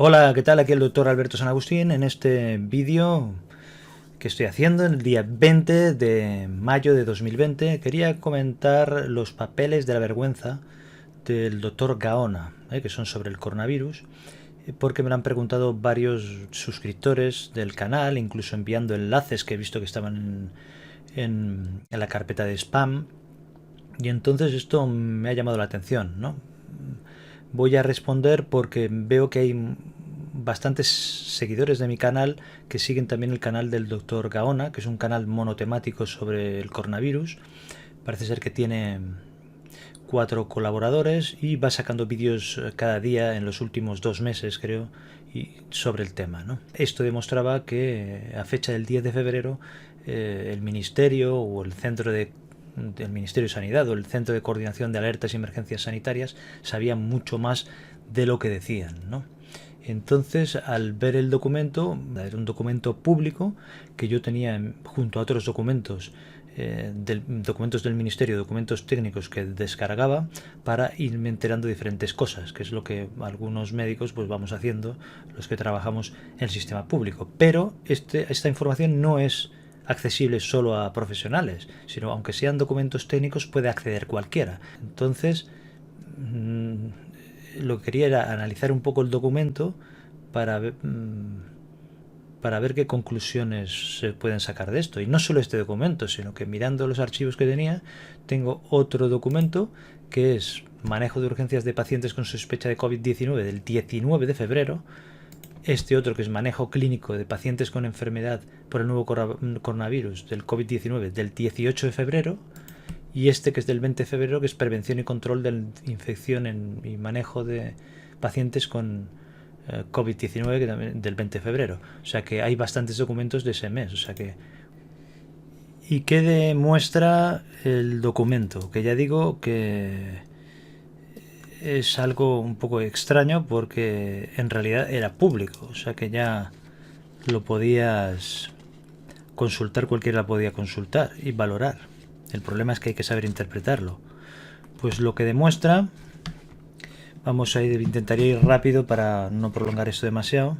Hola, ¿qué tal? Aquí el doctor Alberto San Agustín en este vídeo que estoy haciendo el día 20 de mayo de 2020. Quería comentar los papeles de la vergüenza del doctor Gaona, que son sobre el coronavirus, porque me lo han preguntado varios suscriptores del canal, incluso enviando enlaces que he visto que estaban en la carpeta de spam. Y entonces esto me ha llamado la atención, ¿no? Voy a responder porque veo que hay bastantes seguidores de mi canal que siguen también el canal del doctor Gaona, que es un canal monotemático sobre el coronavirus. Parece ser que tiene 4 colaboradores y va sacando vídeos cada día en los últimos 2 meses, creo, y sobre el tema, ¿no? Esto demostraba que a fecha del 10 de febrero el Ministerio o el Centro del Ministerio de Sanidad o el Centro de Coordinación de Alertas y Emergencias Sanitarias sabían mucho más de lo que decían, ¿no? Entonces, al ver el documento, era un documento público que yo tenía junto a otros documentos, documentos del Ministerio, documentos técnicos que descargaba para irme enterando de diferentes cosas, que es lo que algunos médicos pues vamos haciendo, los que trabajamos en el sistema público. Pero esta información no es accesible solo a profesionales, sino aunque sean documentos técnicos puede acceder cualquiera. Entonces, lo que quería era analizar un poco el documento para ver qué conclusiones se pueden sacar de esto. Y no solo este documento, sino que mirando los archivos que tenía, tengo otro documento que es manejo de urgencias de pacientes con sospecha de COVID-19 del 19 de febrero. Este otro que es manejo clínico de pacientes con enfermedad por el nuevo coronavirus del COVID-19 del 18 de febrero. Y este que es del 20 de febrero, que es prevención y control de infección y manejo de pacientes con COVID-19, que también del 20 de febrero. O sea que hay bastantes documentos de ese mes. O sea que... ¿Y qué demuestra el documento? Que ya digo que es algo un poco extraño porque en realidad era público. O sea que ya lo podías consultar, cualquiera podía consultar y valorar. El problema es que hay que saber interpretarlo. Pues lo que demuestra, vamos a intentar ir rápido para no prolongar esto demasiado,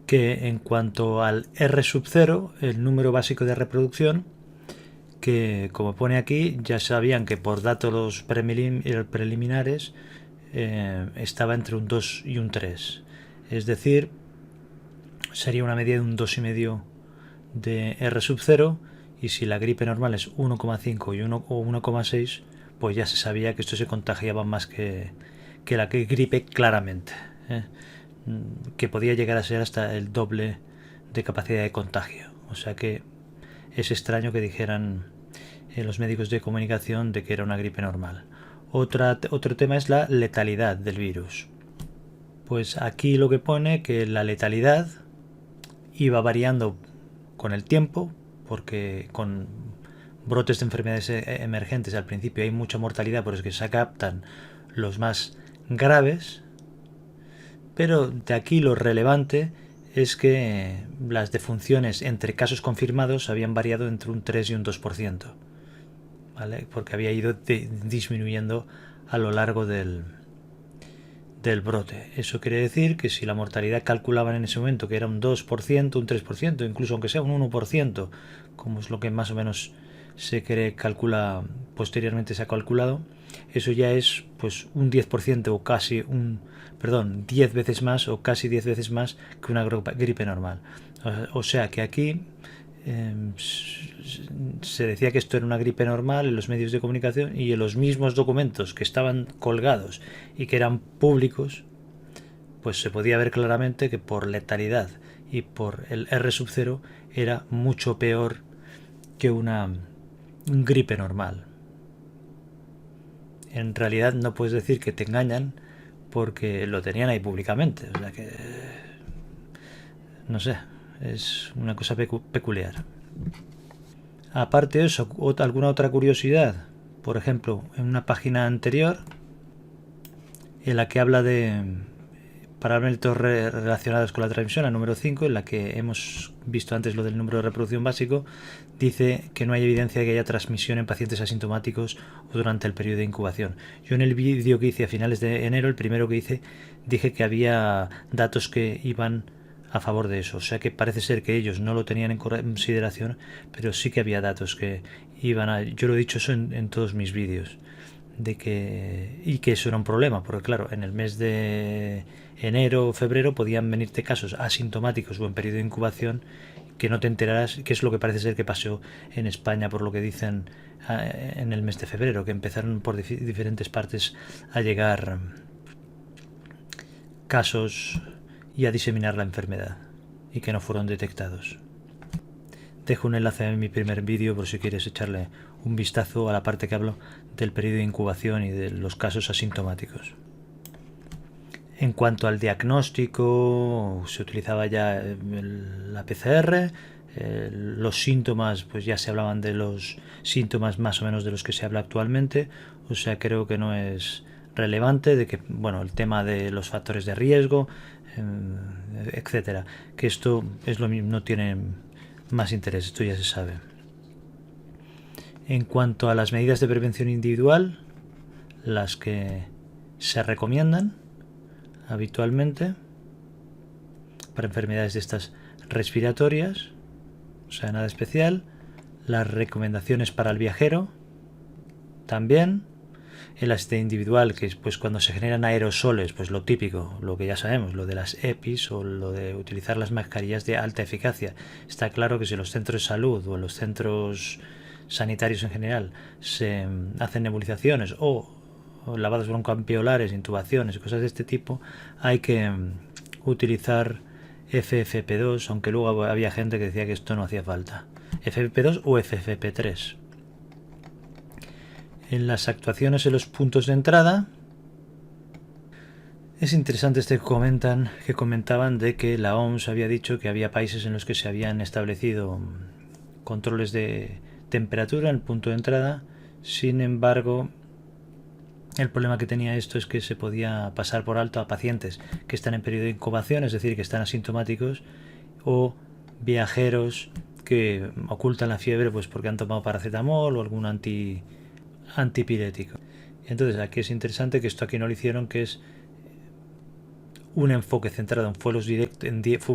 que en cuanto al R sub 0, el número básico de reproducción, que como pone aquí, ya sabían que por datos preliminares estaba entre un 2 y un 3. Es decir, sería una media de un 2,5 de R sub 0, y si la gripe normal es 1,5 y 1 o 1,6, pues ya se sabía que esto se contagiaba más que la gripe claramente, que podía llegar a ser hasta el doble de capacidad de contagio. O sea que es extraño que dijeran los médicos de comunicación de que era una gripe normal. Otro tema es la letalidad del virus. Pues aquí lo que pone que la letalidad iba variando con el tiempo, porque con brotes de enfermedades emergentes al principio hay mucha mortalidad, por eso que se captan los más graves, pero de aquí lo relevante es que las defunciones entre casos confirmados habían variado entre un 3 y un 2%, ¿vale? Porque había ido disminuyendo a lo largo del brote. Eso quiere decir que si la mortalidad calculaban en ese momento que era un 2%, un 3%, incluso aunque sea un 1%, como es lo que más o menos se cree calcula, posteriormente se ha calculado, eso ya es pues un 10% o casi 10 veces más o casi 10 veces más que una gripe normal. O sea que aquí se decía que esto era una gripe normal en los medios de comunicación, y en los mismos documentos que estaban colgados y que eran públicos, pues se podía ver claramente que por letalidad y por el R sub 0 era mucho peor que una gripe normal. En realidad no puedes decir que te engañan porque lo tenían ahí públicamente. O sea que... no sé, es una cosa peculiar. Aparte de eso, alguna otra curiosidad. Por ejemplo, en una página anterior, en la que habla de parámetros relacionados con la transmisión, la número 5, en la que hemos visto antes lo del número de reproducción básico, dice que no hay evidencia de que haya transmisión en pacientes asintomáticos o durante el periodo de incubación. Yo en el vídeo que hice a finales de enero, el primero que hice, dije que había datos que iban a favor de eso, o sea que parece ser que ellos no lo tenían en consideración, pero sí que había datos que iban a... Yo lo he dicho eso en todos mis vídeos, de que eso era un problema, porque claro, en el mes de enero o febrero podían venirte casos asintomáticos o en periodo de incubación que no te enterarás, que es lo que parece ser que pasó en España, por lo que dicen en el mes de febrero, que empezaron por diferentes partes a llegar casos y a diseminar la enfermedad y que no fueron detectados. Dejo un enlace en mi primer vídeo por si quieres echarle un vistazo a la parte que hablo del periodo de incubación y de los casos asintomáticos. En cuanto al diagnóstico, se utilizaba ya la PCR, los síntomas, pues ya se hablaban de los síntomas más o menos de los que se habla actualmente, o sea, creo que no es relevante, de que, bueno, el tema de los factores de riesgo, etcétera, que esto es lo mismo, no tiene más interés, esto ya se sabe. En cuanto a las medidas de prevención individual, las que se recomiendan habitualmente para enfermedades de estas respiratorias, o sea, nada especial. Las recomendaciones para el viajero también. El asistente individual, que es pues cuando se generan aerosoles, pues lo típico, lo que ya sabemos, lo de las EPIs o lo de utilizar las mascarillas de alta eficacia. Está claro que si en los centros de salud o en los centros sanitarios en general se hacen nebulizaciones o lavados broncoalveolares, intubaciones y cosas de este tipo, hay que utilizar FFP2, aunque luego había gente que decía que esto no hacía falta. FFP2 o FFP3. En las actuaciones en los puntos de entrada, es interesante que comentaban de que la OMS había dicho que había países en los que se habían establecido controles de temperatura en el punto de entrada. Sin embargo, el problema que tenía esto es que se podía pasar por alto a pacientes que están en periodo de incubación, es decir, que están asintomáticos, o viajeros que ocultan la fiebre pues porque han tomado paracetamol o algún antipirético. Entonces aquí es interesante que esto aquí no lo hicieron, que es un enfoque centrado en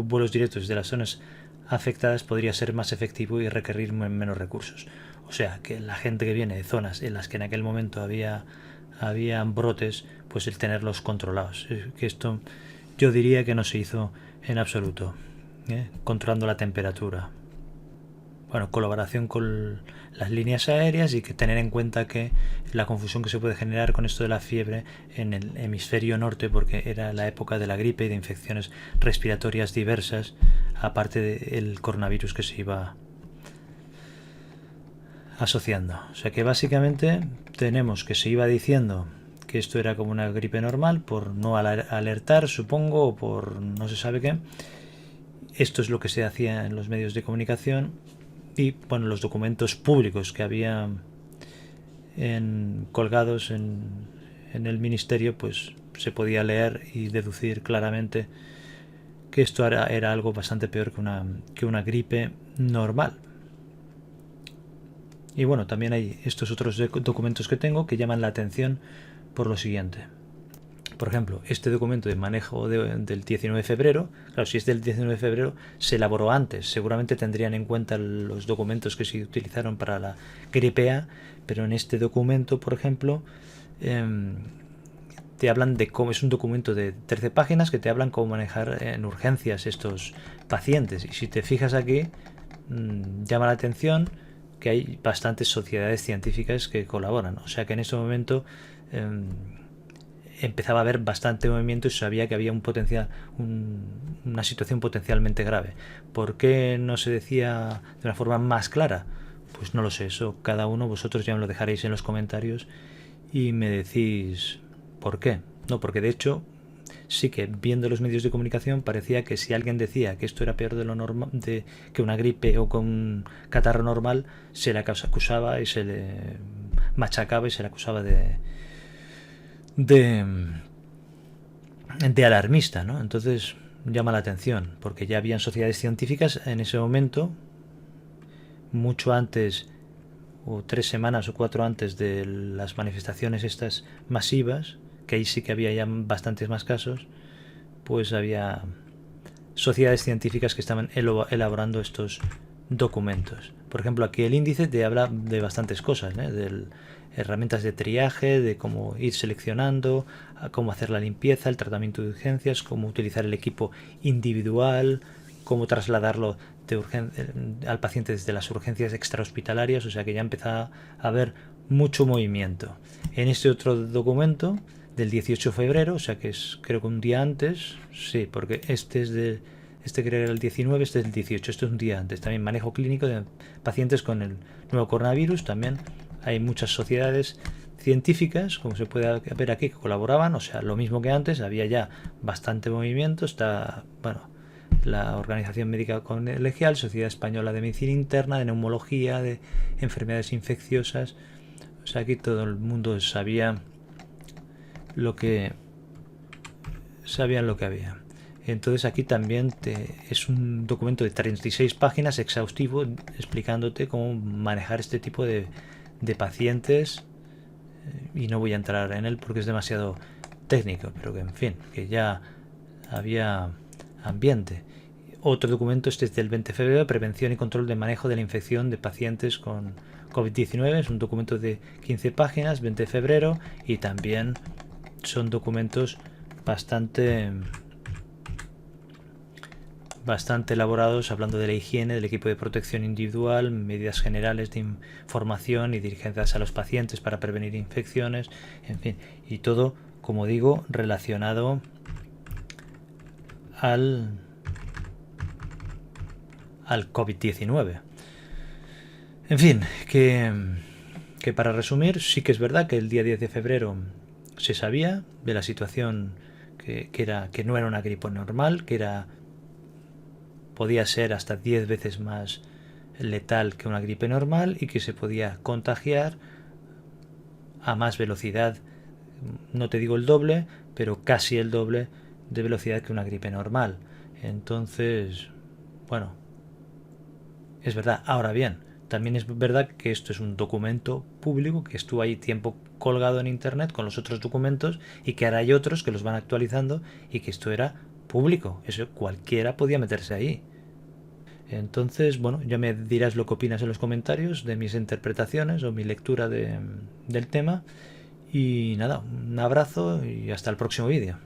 vuelos directos de las zonas afectadas podría ser más efectivo y requerir menos recursos. O sea, que la gente que viene de zonas en las que en aquel momento habían brotes, pues el tenerlos controlados. Que esto yo diría que no se hizo en absoluto, controlando la temperatura. Bueno, colaboración con las líneas aéreas y que tener en cuenta que la confusión que se puede generar con esto de la fiebre en el hemisferio norte, porque era la época de la gripe y de infecciones respiratorias diversas, aparte del coronavirus que se iba asociando. O sea que básicamente tenemos que se iba diciendo que esto era como una gripe normal por no alertar, supongo, o por no se sabe qué. Esto es lo que se hacía en los medios de comunicación y bueno, los documentos públicos que había colgados en el ministerio, pues se podía leer y deducir claramente que esto era algo bastante peor que una gripe normal. Y bueno, también hay estos otros documentos que tengo que llaman la atención por lo siguiente. Por ejemplo, este documento de manejo del 19 de febrero, claro, si es del 19 de febrero, se elaboró antes. Seguramente tendrían en cuenta los documentos que se utilizaron para la gripe A, pero en este documento, por ejemplo, te hablan de cómo es un documento de 13 páginas que te hablan cómo manejar en urgencias estos pacientes. Y si te fijas aquí, llama la atención que hay bastantes sociedades científicas que colaboran. O sea que en ese momento empezaba a haber bastante movimiento y sabía que había una situación potencialmente grave. ¿Por qué no se decía de una forma más clara? Pues no lo sé, eso cada uno, vosotros ya me lo dejaréis en los comentarios y me decís por qué. No, porque de hecho sí que viendo los medios de comunicación parecía que si alguien decía que esto era peor de lo normal, que una gripe o con un catarro normal, se le acusaba y se le machacaba y se le acusaba de de alarmista, ¿no? Entonces llama la atención, porque ya habían sociedades científicas en ese momento, mucho antes, o 3 semanas o 4 antes de las manifestaciones estas masivas, que ahí sí que había ya bastantes más casos, pues había sociedades científicas que estaban elaborando estos documentos. Por ejemplo, aquí el índice te habla de bastantes cosas, ¿eh? De herramientas de triaje, de cómo ir seleccionando, cómo hacer la limpieza, el tratamiento de urgencias, cómo utilizar el equipo individual, cómo trasladarlo al paciente desde las urgencias extrahospitalarias, o sea que ya empezaba a haber mucho movimiento. En este otro documento del 18 de febrero, o sea que es creo que un día antes, sí, porque este creo que era el 19, este es el 18, esto es un día antes. También manejo clínico de pacientes con el nuevo coronavirus, también hay muchas sociedades científicas, como se puede ver aquí, que colaboraban, o sea, lo mismo que antes, había ya bastante movimiento, está, bueno, la Organización Médica Colegial, Sociedad Española de Medicina Interna, de Neumología, de Enfermedades Infecciosas, o sea, aquí todo el mundo sabían lo que había. Entonces aquí también es un documento de 36 páginas exhaustivo explicándote cómo manejar este tipo de pacientes, y no voy a entrar en él porque es demasiado técnico, pero que en fin, que ya había ambiente. Otro documento, este es del 20 de febrero, prevención y control de manejo de la infección de pacientes con COVID-19, es un documento de 15 páginas, 20 de febrero, y también son documentos bastante elaborados, hablando de la higiene, del equipo de protección individual, medidas generales de información y dirigidas a los pacientes para prevenir infecciones, en fin, y todo, como digo, relacionado al COVID-19. En fin, que para resumir, sí que es verdad que el día 10 de febrero se sabía de la situación que no era una gripe normal, que podía ser hasta 10 veces más letal que una gripe normal y que se podía contagiar a más velocidad, no te digo el doble, pero casi el doble de velocidad que una gripe normal. Entonces, bueno, es verdad. Ahora bien, también es verdad que esto es un documento público que estuvo ahí tiempo colgado en internet con los otros documentos, y que ahora hay otros que los van actualizando, y que esto era público, eso cualquiera podía meterse ahí. Entonces, bueno, ya me dirás lo que opinas en los comentarios de mis interpretaciones o mi lectura del tema. Y nada, un abrazo y hasta el próximo vídeo.